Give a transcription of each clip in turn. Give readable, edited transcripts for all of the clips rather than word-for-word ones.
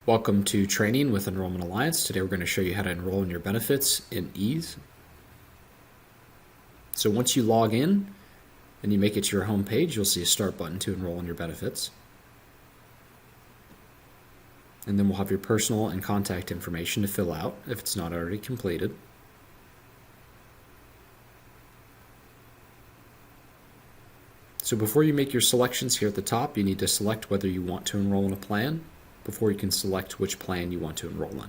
Welcome to training with Enrollment Alliance. Today we're going to show you how to enroll in your benefits in ease. So once you log in and you make it to your home page, you'll see a start button to enroll in your benefits. And then we'll have your personal and contact information to fill out if it's not already completed. So before you make your selections here at the top, you need to select whether you want to enroll in a plan before you can select which plan you want to enroll in.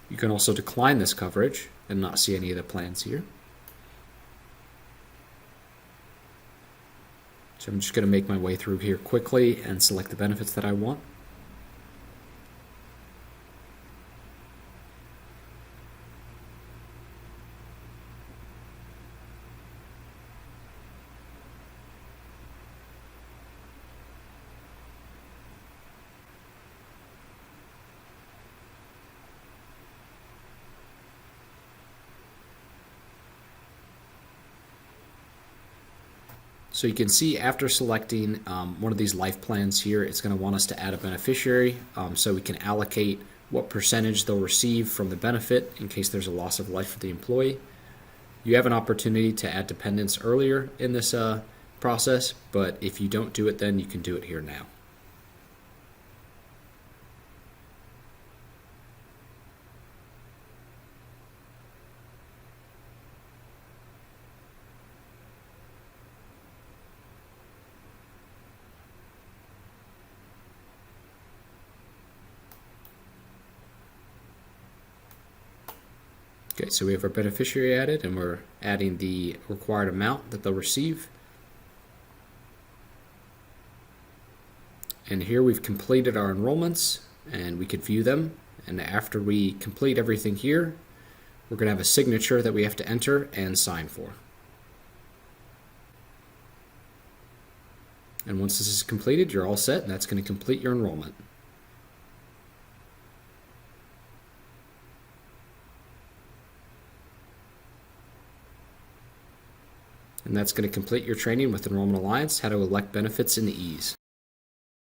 You can also decline this coverage and not see any of the plans here. So I'm just going to make my way through here quickly and select the benefits that I want. So you can see after selecting one of these life plans here, it's going to want us to add a beneficiary so we can allocate what percentage they'll receive from the benefit in case there's a loss of life for the employee. You have an opportunity to add dependents earlier in this process, but if you don't do it then, you can do it here now. Okay, so we have our beneficiary added and we're adding the required amount that they'll receive. And here we've completed our enrollments and we can view them. And after we complete everything here, we're going to have a signature that we have to enter and sign for. And once this is completed, you're all set, and that's going to complete your enrollment. And that's going to complete your training with Enrollment Alliance, how to elect benefits in ease.